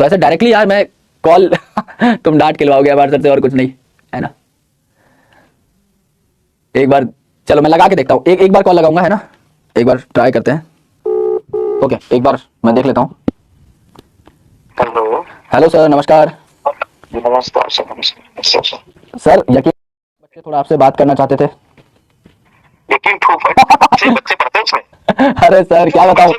तो ऐसे डायरेक्टली यार मैं कॉल तुम डांट खिलवाओगे हमारे सर से और कुछ नहीं है ना। एक बार चलो मैं लगा के देखता हूँ, एक बार कॉल लगाऊंगा है ना, एक बार ट्राई करते हैं। ओके एक बार मैं देख लेता हूँ। हेलो। हेलो सर नमस्कार। नमस्कार सर, नमस्कार सर यकीन बच्चे थोड़ा आपसे बात करना चाहते थे। लेकिन बच्चे बच्चे पढ़ते हैं इसमें। अरे सर क्या बताऊं,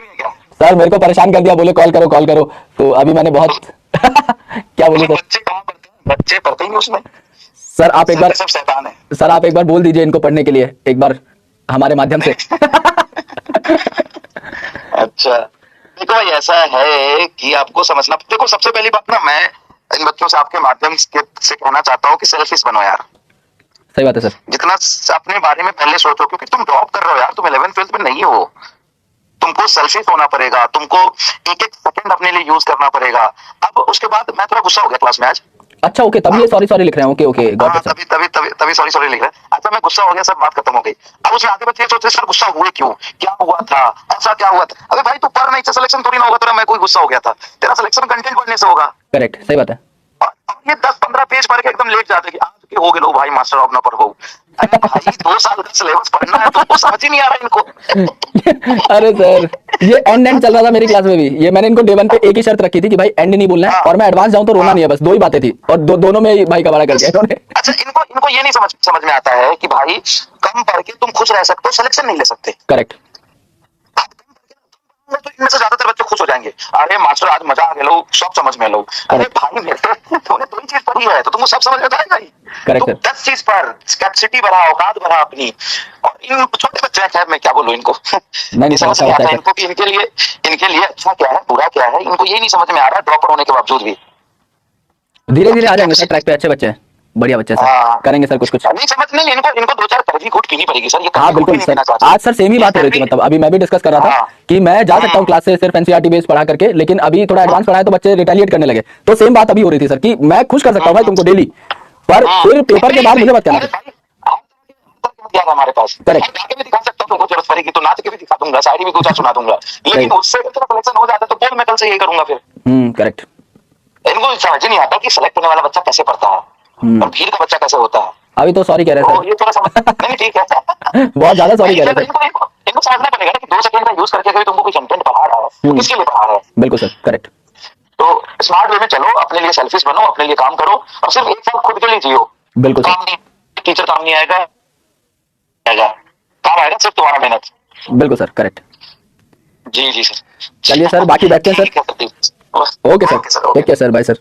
सर मेरे को परेशान कर दिया, बोले कॉल करो कॉल करो, तो अभी मैंने बहुत क्या बोलूं सर। बच्चे कहाँ पढ़ते हैं, बच्चे पढ़ते ही नहीं उसमें। सर आप एक बार, सब शैतान है। सर आप एक बार बोल दीजिए इनको पढ़ने के लिए एक बार हमारे माध्यम से। अच्छा देखो भाई, ऐसा है कि आपको समझना, देखो सबसे पहली बात ना, मैं इन बच्चों से आपके माध्यम से कहना चाहता हूँ कि सेल्फिश बनो यार। सही बात है सर। जितना अपने बारे में पहले सोचो, क्योंकि तुम ड्रॉप कर रहे हो यार, तुम 11th-12th में नहीं हो। तुमको सेल्फिश होना पड़ेगा, तुमको एक एक सेकंड अपने लिए यूज करना पड़ेगा। अब उसके बाद मैं थोड़ा गुस्सा हो गया क्लास में आज। अच्छा ओके, तभी ये सॉरी सॉरी लिख रहे हैं। Okay okay got it sir. तभी तभी तभी तभी सॉरी सॉरी लिख रहे हैं। अच्छा मैं गुस्सा हो गया, सब बात खत्म हो गई। अब उसमें आगे बच्चे सोच रहे सर गुस्सा हुए क्यों, क्या हुआ था, ऐसा क्या हुआ था। अबे भाई तू पढ़ नहीं, सिलेक्शन थोड़ी ना होगा तेरा, मैं कोई गुस्सा हो गया था, तेरा सिलेक्शन कंटेंट पढ़ने से होगा। करेक्ट सही बात है। और ये 10-15 पेज पढ़ के एकदम लेट जाते कि आज के हो गए लो भाई मास्टर ऑफ ना पढ़ो। अरे भाई 2 साल का सिलेबस पढ़ना है, तुमको समझ ही नहीं आ रहा इनको। अरे सर ये एंड चल रहा था मेरी क्लास में भी, ये मैंने इनको डे 1 पे एक ही शर्त रखी थी कि भाई एंड नहीं बोलना है और मैं एडवांस जाऊं तो रोना नहीं है, बस 2 ही बातें थी और दोनों में भाई कबाड़ा कर दिया इन्होंने। अच्छा इनको इनको ये नहीं समझ में आता है कि भाई कम पढ़ के तुम खुश रह सकते हो, सिलेक्शन नहीं ले सकते। करेक्ट। तो इनमें से ज्यादातर बच्चे खुश हो जाएंगे, अरे मास्टर आज मजा आ गया, लो सब समझ में लो। अरे भाई मेरे तूने 2 ही चीज पढ़ी है तो तुमको सब समझ में आएगा ही। करेक्ट तुम 10 चीज पढ़, कैपेसिटी बढ़ा, औकात बढ़ा अपनी। और इन छोटे बच्चे हैं, खैर मैं क्या बोलूं इनको, नहीं समझ नहीं आता इनको कि इनके लिए अच्छा क्या है बुरा क्या है, इनको ये नहीं समझ में आ रहा ड्रॉप होने के बावजूद भी। धीरे धीरे आ जाएंगे सर ट्रैक पे, अच्छे बच्चे हैं, बढ़िया बच्चे सर, करेंगे सर कुछ नहीं समझ नहीं, इनको 2-4 कड़वी कूट पीनी पड़ेगी सर। ये हाँ बिल्कुल सर। आज सर सेम ही बात हो रही थी, मतलब अभी मैं भी डिस्कस कर रहा था कि मैं जा सकता हूँ क्लास से सिर्फ एनसीईआरटी बेस पढ़ा करके, लेकिन अभी थोड़ा एडवांस पढ़ा है तो बच्चे रिटेलिएट करने लगे। तो सेम बात अभी हो रही थी सर कि मैं खुश कर सकता हूँ भाई तुमको डेली, पर फिर पेपर के बाद मुझे मत कहना। हमारे पास जाके भी दिखा सकता हूँ, तुमको जरूरत पड़ेगी तो नाच के भी दिखा दूंगा, शायरी भी कुछ सुना दूंगा, लेकिन उससे तेरा सिलेक्शन हो जाता तो बोल मैं कल से यही करूंगा फिर। करेक्ट। इनको समझ नहीं आता कि सेलेक्ट होने वाला बच्चा कैसे पढ़ता है और भीड़ का बच्चा कैसे होता है। अभी तो सॉरी कह रहे हैं ये थोड़ा समझ नहीं ठीक है। बहुत ज्यादा सॉरी कह रहे थे। इनको समझना पड़ेगा कि 2 सेकंड का यूज करके अगर तुमको कोई कंटेंट पढ़ा रहा है तो किसके लिए पढ़ा रहा है। बिल्कुल सर करेक्ट। तो स्मार्ट वे में चलो, अपने लिए सेल्फिश बनो, अपने लिए काम करो और सिर्फ 1 साल खुद के लिए जियो। बिल्कुल काम नहीं, टीचर काम नहीं आएगा, काम आएगा सिर्फ तुम्हारा मेहनत। बिल्कुल सर करेक्ट। जी जी सर। चलिए सर बाकी बैठते हैं sir. Okay sir, take care sir, bye sir.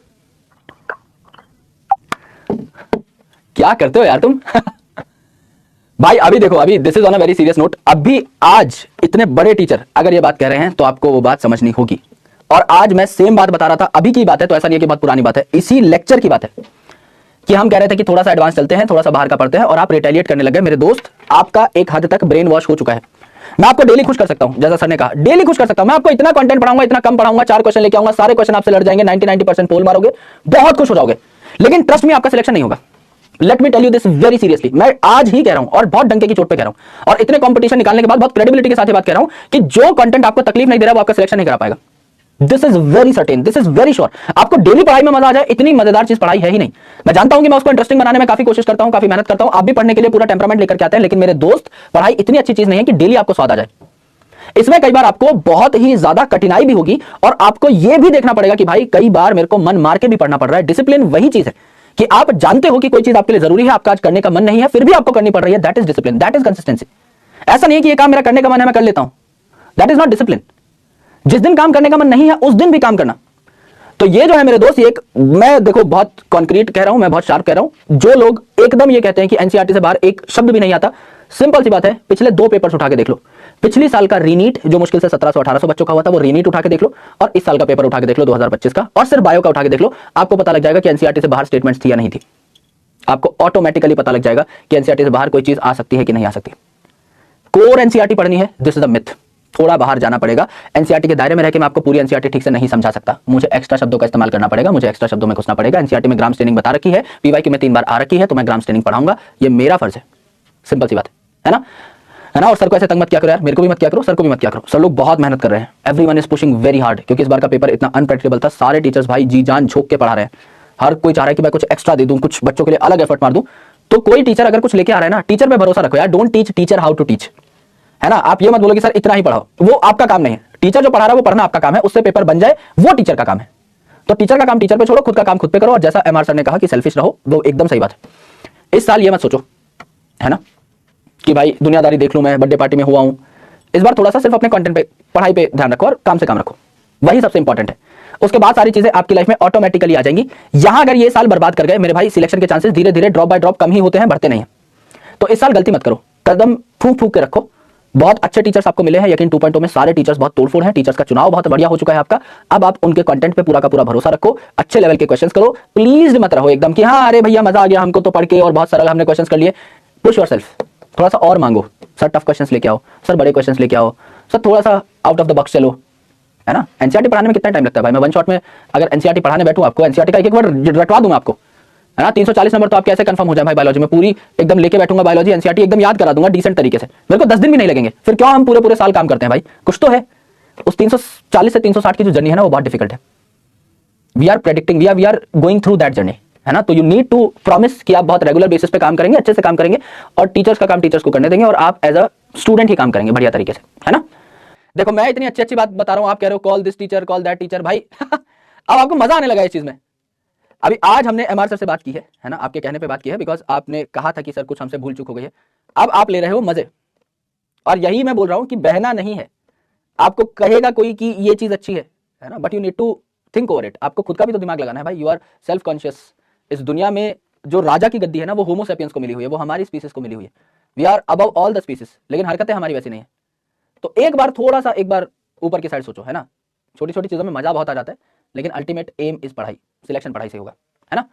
क्या करते हो यार तुम भाई अभी देखो, अभी this is on a very serious note, अभी आज इतने बड़े टीचर अगर ये बात कह रहे हैं तो आपको वो बात समझनी होगी। और आज मैं सेम बात बता रहा था, अभी की बात है तो ऐसा नहीं है कि बहुत पुरानी बात है, इसी लेक्चर की बात है कि हम कह रहे थे कि थोड़ा सा एडवांस चलते हैं, थोड़ा सा बाहर का पढ़ते हैं और आप रिटेलिएट करने लगे। मेरे दोस्त आपका एक हद तक ब्रेन वॉश हो चुका है। मैं आपको डेली खुश कर सकता हूं, जैसा सर ने कहा डेली खुश कर सकता हूं, मैं आपको इतना कंटेंट पढ़ाऊंगा, इतना कम पढ़ाऊंगा, 4 क्वेश्चन लेके आऊंगा, सारे क्वेश्चन आपसे लड़ जाएंगे, 90% पोल मारोगे, बहुत खुश हो जाओगे, लेकिन ट्रस्ट मी आपका सिलेक्शन नहीं होगा। Let me tell you this very seriously, मैं आज ही कह रहा हूं और बहुत डंके की चोट पे कह रहा हूं और इतने कंपटीशन निकालने के बाद बहुत क्रेडिबिलिटी के साथ ये बात कह रहा हूं कि जो कंटेंट आपको तकलीफ नहीं दे रहा वो आपका सिलेक्शन नहीं करा पाएगा। This is very certain, this is very sure. आपको डेली पढ़ाई में मजा आ जाए, इतनी मजेदार चीज पढ़ाई है ही नहीं। मैं जानता हूं कि मैं उसको इंटरेस्टिंग बनाने में काफी कोशिश करता हूं, काफी मेहनत करता हूं, आप भी पढ़ने के लिए पूरा टेम्परामेंट लेकर के आते हैं, लेकिन मेरे दोस्त पढ़ाई इतनी अच्छी चीज नहीं है कि डेली आपको स्वाद आ जाए। इसमें कई बार आपको बहुत ही ज्यादा कठिनाई भी होगी और आपको यह भी देखना पड़ेगा कि भाई कई बार मेरे को मन मार के भी पढ़ना पड़ रहा है। डिसिप्लिन वही चीज है कि आप जानते हो कि कोई चीज आपके लिए जरूरी है, आपका आज करने का मन नहीं है, फिर भी आपको करनी पड़ रही है। That is discipline, that is consistency. ऐसा नहीं है कि ये काम मेरा करने का मन है मैं कर लेता हूं, दैट इज नॉट डिसिप्लिन। जिस दिन काम करने का मन नहीं है उस दिन भी काम करना। तो ये जो है मेरे दोस्त, ये एक, मैं देखो बहुत कॉन्क्रीट कह रहा हूं, मैं बहुत शार्प कह रहा हूं, जो लोग एकदम ये कहते हैं कि एनसीईआरटी से बाहर एक शब्द भी नहीं आता, सिंपल सी बात है, पिछले 2 पेपर्स उठा के देख लो। पिछली साल का रीनीट जो मुश्किल से 1700-1800 बच्चों का हुआ था, वो रीनीट उठा के देख लो, और इस साल का पेपर उठा के देख लो 2025 का, और सिर्फ बायो का उठा के देख लो, आपको पता लग जाएगा कि एनसीईआरटी से बाहर स्टेटमेंट्स थी या नहीं थी। आपको ऑटोमेटिकली पता लग जाएगा कि एनसीईआरटी से बाहर कोई चीज आ सकती है कि नहीं आ सकती। कोर एनसीईआरटी पढ़नी है, दिस इज अ मिथ, थोड़ा बाहर जाना पड़ेगा। एनसीईआरटी के दायरे में रह के मैं आपको पूरी एनसीईआरटी ठीक से नहीं समझा सकता, मुझे एक्स्ट्रा शब्दों का इस्तेमाल करना पड़ेगा, मुझे एक्स्ट्रा शब्दों में घुसना पड़ेगा। एनसीईआरटी में ग्राम स्टेनिंग बता रखी है, पीवाईक्यू में 3 बार आ रखी है, तो मैं ग्राम स्टेनिंग पढ़ाऊंगा, ये मेरा फर्ज है, सिंपल सी बात है ना। है ना। और सर को ऐसे तंग मत किया करो यार, मेरे को भी मत किया करो, सर को भी मत किया करो। सर लोग बहुत मेहनत कर रहे हैं, everyone is pushing very hard, क्योंकि इस बार का पेपर इतना अनप्रेडिक्टेबल था। सारे टीचर्स भाई जी जान झोंक के पढ़ा रहे हैं, हर कोई चाह रहा है कि मैं कुछ एक्स्ट्रा दे दूं, कुछ बच्चों के लिए अलग एफर्ट मार दूं। तो कोई टीचर अगर कुछ लेके आ रहा है ना, टीचर पे भरोसा रखो यार, don't teach teacher how to teach, है ना। आप ये मत बोलो कि सर इतना ही पढ़ाओ, वो आपका काम नहीं है। टीचर जो पढ़ा रहा है वो पढ़ना आपका काम है, उससे पेपर बन जाए वो टीचर का काम है। तो टीचर का काम टीचर पे छोड़ो, खुद का काम खुद पे करो। और जैसा एमआर सर ने कहा कि सेल्फिश रहो, वो एकदम सही बात है। इस साल ये मत सोचो, है ना, कि भाई दुनियादारी देख लूं, मैं बर्थडे पार्टी में हुआ हूं। इस बार थोड़ा सा सिर्फ अपने कंटेंट पे, पढ़ाई पे ध्यान रखो और काम से काम रखो, वही सबसे इंपॉर्टेंट है। उसके बाद सारी चीजें आपकी लाइफ में ऑटोमेटिकली आ जाएंगी। यहां अगर ये साल बर्बाद कर गए मेरे भाई, सिलेक्शन के चांसेस धीरे धीरे ड्रॉप बाय ड्रॉप कम ही होते हैं, बढ़ते नहीं है। तो इस साल गलती मत करो, कदम फूंक फूंक के रखो। बहुत अच्छे टीचर्स आपको मिले हैं, यकीन 2.0 में सारे टीचर्स बहुत तोड़फोड़ हैं। टीचर्स का चुनाव बहुत बढ़िया हो चुका है आपका। अब आप उनके कंटेंट पे पूरा का पूरा भरोसा रखो, अच्छे लेवल के क्वेश्चंस करो। प्लीज मत रहो एकदम कि हाँ अरे भैया मजा आ गया हमको तो पढ़ के और बहुत सरल हमने क्वेश्चंस कर लिए। पुश योरसेल्फ, थोड़ा सा और मांगो। सर टफ क्वेश्चंस लेके आओ, सर बड़े क्वेश्चंस लेके आओ, सर थोड़ा सा आउट ऑफ द बॉक्स चलो, है ना। एनसीईआरटी पढ़ाने में कितना टाइम लगता है भाई, मैं वन शॉट में अगर एनसीईआरटी पढ़ाने बैठूं आपको, एनसीईआरटी का एक वर्ड रटवा दूंगा आपको, है ना। 340 नंबर तो आप कैसे कंफर्म हो जाए भाई बायोलॉजी में, पूरी एकदम लेके बैठूंगा बायोलॉजी, एनसीईआरटी एकदम याद करा दूंगा डिसेंट तरीके से, मेरे को 10 दिन भी नहीं लगेंगे। फिर क्यों हम पूरे पूरे साल काम करते हैं भाई, कुछ तो है। उस 340 से 360 की जो जर्नी है ना, वो बहुत डिफिकल्ट है। We are predicting, we are going through that journey, है ना। तो यू नीड टू प्रॉमिस कि आप बहुत रेगुलर बेसिस पे काम करेंगे, अच्छे से काम करेंगे, और टीचर्स का काम टीचर्स को करने देंगे, और आप एज अ स्टूडेंट ही काम करेंगे बढ़िया तरीके से, है ना। देखो मैं इतनी अच्छी अच्छी बात बता रहा हूं, आप कह रहे हो call this teacher call that teacher, भाई अब आपको मजा आने लगा इस चीज में। अभी आज हमने एमआर सर से बात की है ना, आपके कहने पे बात की है, बिकॉज आपने कहा था कि सर कुछ हमसे भूल चूक हो गई है। अब आप ले रहे हो मजे, और यही मैं बोल रहा हूं कि बहना नहीं है। आपको कहेगा कोई कि ये चीज अच्छी है ना, but you need to think over it. आपको खुद का भी तो दिमाग लगाना है भाई, यू आर सेल्फ कॉन्शियस। इस दुनिया में जो राजा की गद्दी है ना, वो होमो सेपियंस को मिली हुई है, वो हमारी स्पीसीज को मिली हुई है। We are above all the species, लेकिन हरकतें हमारी वैसी नहीं है। तो एक बार थोड़ा सा, एक बार ऊपर की साइड सोचो, है ना। छोटी छोटी चीजों में मजा बहुत आ जाता है, लेकिन अल्टीमेट एम इज पढ़ाई, सिलेक्शन पढ़ाई से होगा, है ना।